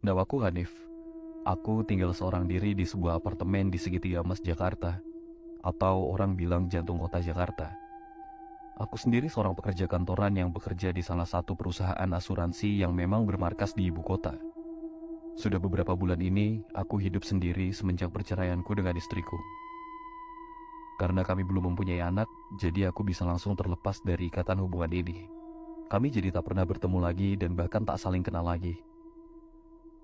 Namaku Hanif. Aku tinggal seorang diri di sebuah apartemen di segitiga emas Jakarta, atau orang bilang jantung kota Jakarta. Aku sendiri seorang pekerja kantoran yang bekerja di salah satu perusahaan asuransi yang memang bermarkas di ibu kota. Sudah beberapa bulan ini, aku hidup sendiri semenjak perceraianku dengan istriku. Karena kami belum mempunyai anak, jadi aku bisa langsung terlepas dari ikatan hubungan ini. Kami jadi tak pernah bertemu lagi dan bahkan tak saling kenal lagi.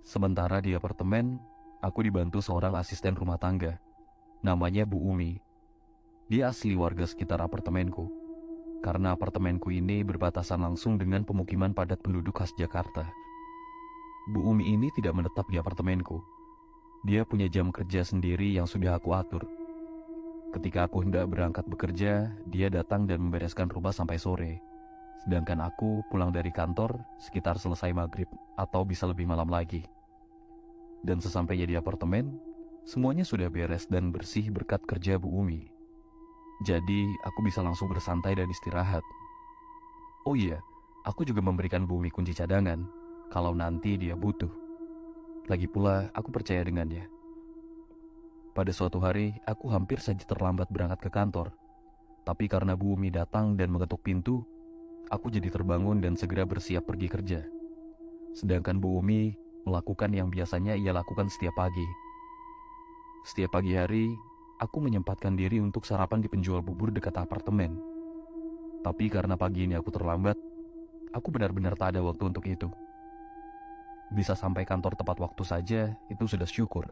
Sementara di apartemen, aku dibantu seorang asisten rumah tangga. Namanya Bu Umi. Dia asli warga sekitar apartemenku. Karena apartemenku ini berbatasan langsung dengan pemukiman padat penduduk khas Jakarta. Bu Umi ini tidak menetap di apartemenku. Dia punya jam kerja sendiri yang sudah aku atur. Ketika aku hendak berangkat bekerja, dia datang dan membereskan rumah sampai sore. Sedangkan aku pulang dari kantor sekitar selesai maghrib atau bisa lebih malam lagi. Dan sesampainya di apartemen, semuanya sudah beres dan bersih berkat kerja Bu Umi. Jadi aku bisa langsung bersantai dan istirahat. Oh iya, aku juga memberikan Bu Umi kunci cadangan kalau nanti dia butuh. Lagi pula aku percaya dengannya. Pada suatu hari, aku hampir saja terlambat berangkat ke kantor. Tapi karena Bu Umi datang dan mengetuk pintu, aku jadi terbangun dan segera bersiap pergi kerja. Sedangkan Bu Umi melakukan yang biasanya ia lakukan setiap pagi. Setiap pagi hari, aku menyempatkan diri untuk sarapan di penjual bubur dekat apartemen. Tapi karena pagi ini aku terlambat, aku benar-benar tak ada waktu untuk itu. Bisa sampai kantor tepat waktu saja, itu sudah syukur.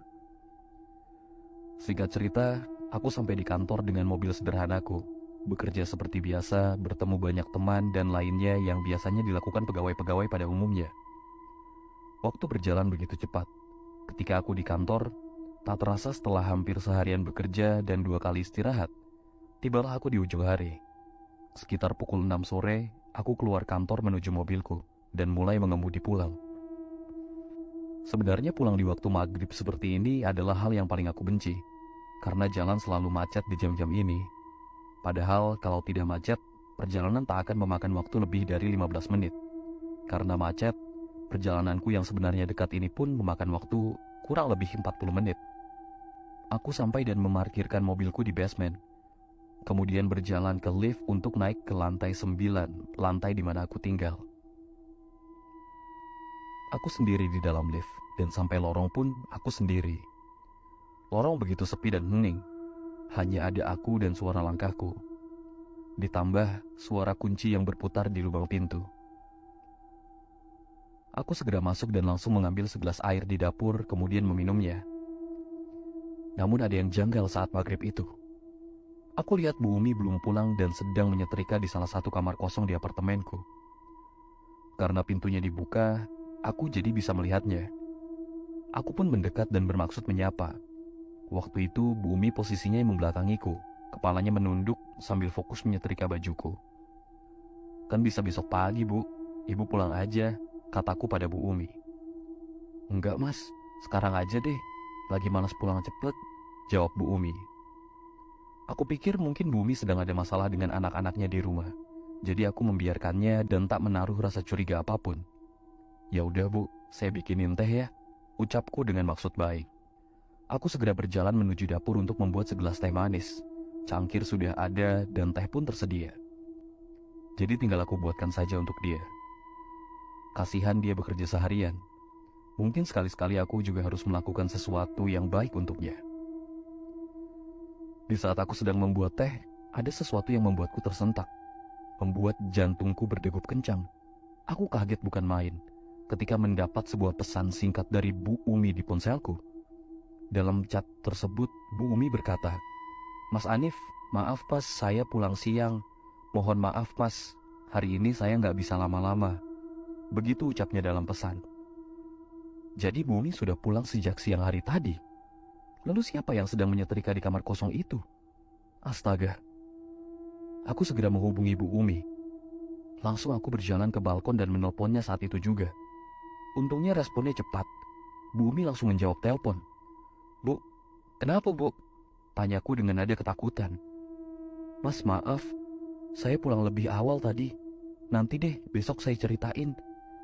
Singkat cerita, aku sampai di kantor dengan mobil sederhanaku. Bekerja seperti biasa, bertemu banyak teman dan lainnya yang biasanya dilakukan pegawai-pegawai pada umumnya. Waktu berjalan begitu cepat. Ketika aku di kantor, tak terasa setelah hampir seharian bekerja dan 2 kali istirahat, tibalah aku di ujung hari. Sekitar pukul 6 sore, aku keluar kantor menuju mobilku dan mulai mengemudi pulang. Sebenarnya pulang di waktu maghrib seperti ini adalah hal yang paling aku benci, karena jalan selalu macet di jam-jam ini. Padahal kalau tidak macet, perjalanan tak akan memakan waktu lebih dari 15 menit. Karena macet, perjalananku yang sebenarnya dekat ini pun memakan waktu kurang lebih 40 menit. Aku sampai dan memarkirkan mobilku di basement. Kemudian berjalan ke lift untuk naik ke lantai 9, lantai di mana aku tinggal. Aku sendiri di dalam lift, dan sampai lorong pun aku sendiri. Lorong begitu sepi dan hening. Hanya ada aku dan suara langkahku. Ditambah suara kunci yang berputar di lubang pintu. Aku segera masuk dan langsung mengambil segelas air di dapur, kemudian meminumnya. Namun ada yang janggal saat maghrib itu. Aku lihat Bu Umi belum pulang dan sedang menyetrika di salah satu kamar kosong di apartemenku. Karena pintunya dibuka, aku jadi bisa melihatnya. Aku pun mendekat dan bermaksud menyapa. Waktu itu Bu Umi posisinya membelakangiku, kepalanya menunduk sambil fokus menyetrika bajuku. Kan bisa besok pagi Bu, Ibu pulang aja, kataku pada Bu Umi. Enggak Mas, sekarang aja deh, lagi malas pulang cepet, jawab Bu Umi. Aku pikir mungkin Bu Umi sedang ada masalah dengan anak-anaknya di rumah, jadi aku membiarkannya dan tak menaruh rasa curiga apapun. Ya udah Bu, saya bikinin teh ya, ucapku dengan maksud baik. Aku segera berjalan menuju dapur untuk membuat segelas teh manis. Cangkir sudah ada dan teh pun tersedia. Jadi tinggal aku buatkan saja untuk dia. Kasihan dia bekerja seharian. Mungkin sekali-sekali aku juga harus melakukan sesuatu yang baik untuknya. Di saat aku sedang membuat teh, ada sesuatu yang membuatku tersentak. Membuat jantungku berdegup kencang. Aku kaget bukan main ketika mendapat sebuah pesan singkat dari Bu Umi di ponselku. Dalam chat tersebut, Bu Umi berkata, "Mas Hanif, maaf pas saya pulang siang. Mohon maaf mas, hari ini saya nggak bisa lama-lama." Begitu ucapnya dalam pesan. Jadi Bu Umi sudah pulang sejak siang hari tadi. Lalu siapa yang sedang menyetrika di kamar kosong itu? Astaga. Aku segera menghubungi Bu Umi. Langsung aku berjalan ke balkon dan menelponnya saat itu juga. Untungnya responnya cepat. Bu Umi langsung menjawab telepon. "Bu, kenapa Bu?" tanyaku dengan nada ketakutan. "Mas maaf, saya pulang lebih awal tadi. Nanti deh besok saya ceritain.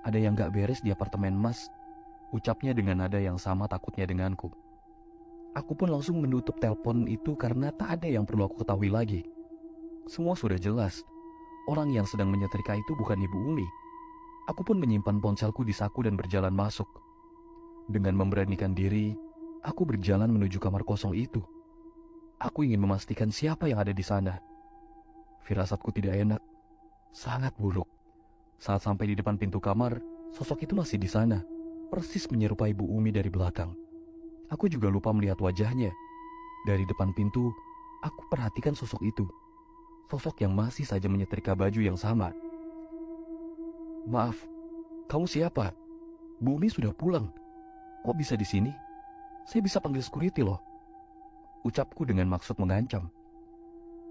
Ada yang gak beres di apartemen mas. Ucapnya dengan nada yang sama takutnya denganku. Aku pun langsung menutup telepon itu karena tak ada yang perlu aku ketahui lagi. Semua sudah jelas. Orang yang sedang menyetrika itu bukan Ibu Umi. Aku pun menyimpan ponselku di saku dan berjalan masuk. Dengan memberanikan diri, aku berjalan menuju kamar kosong itu. Aku ingin memastikan siapa yang ada di sana. Firasatku tidak enak, sangat buruk. Saat sampai di depan pintu kamar, sosok itu masih di sana, persis menyerupai Bu Umi dari belakang. Aku juga lupa melihat wajahnya. Dari depan pintu, aku perhatikan sosok itu. Sosok yang masih saja menyetrika baju yang sama. "Maaf, kamu siapa? Bu Umi sudah pulang. Kok bisa di sini? Saya bisa panggil security loh." Ucapku dengan maksud mengancam.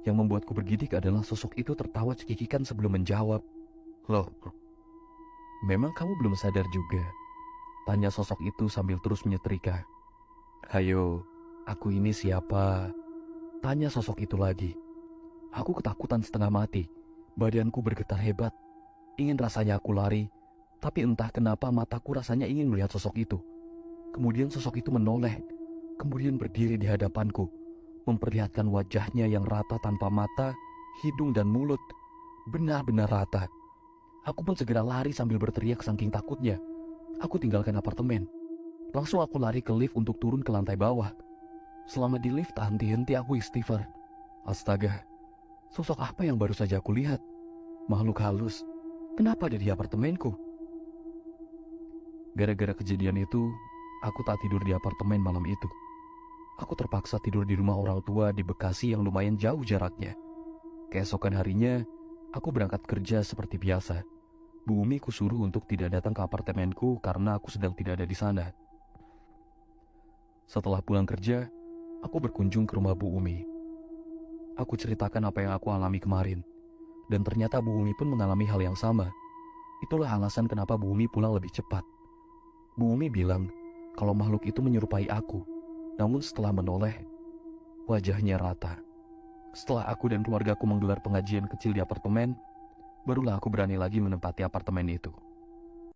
Yang membuatku bergidik adalah sosok itu tertawa cekikikan sebelum menjawab. "Loh, memang kamu belum sadar juga?" Tanya sosok itu sambil terus menyetrika. "Hayo, aku ini siapa?" Tanya sosok itu lagi. Aku ketakutan setengah mati. Badanku bergetar hebat. Ingin rasanya aku lari, tapi entah kenapa mataku rasanya ingin melihat sosok itu. Kemudian sosok itu menoleh, kemudian berdiri di hadapanku, memperlihatkan wajahnya yang rata tanpa mata, hidung dan mulut. Benar-benar rata. Aku pun segera lari sambil berteriak saking takutnya. Aku tinggalkan apartemen. Langsung aku lari ke lift untuk turun ke lantai bawah. Selama di lift tak henti-henti aku istighfar. Astaga, sosok apa yang baru saja aku lihat? Makhluk halus. Kenapa ada di apartemenku? Gara-gara kejadian itu, aku tak tidur di apartemen malam itu. Aku terpaksa tidur di rumah orang tua di Bekasi yang lumayan jauh jaraknya. Keesokan harinya, aku berangkat kerja seperti biasa. Bu Umi kusuruh untuk tidak datang ke apartemenku karena aku sedang tidak ada di sana. Setelah pulang kerja, aku berkunjung ke rumah Bu Umi. Aku ceritakan apa yang aku alami kemarin. Dan ternyata Bu Umi pun mengalami hal yang sama. Itulah alasan kenapa Bu Umi pulang lebih cepat. Bu Umi bilang kalau makhluk itu menyerupai aku. Namun setelah menoleh, wajahnya rata. Setelah aku dan keluargaku menggelar pengajian kecil di apartemen, barulah aku berani lagi menempati apartemen itu.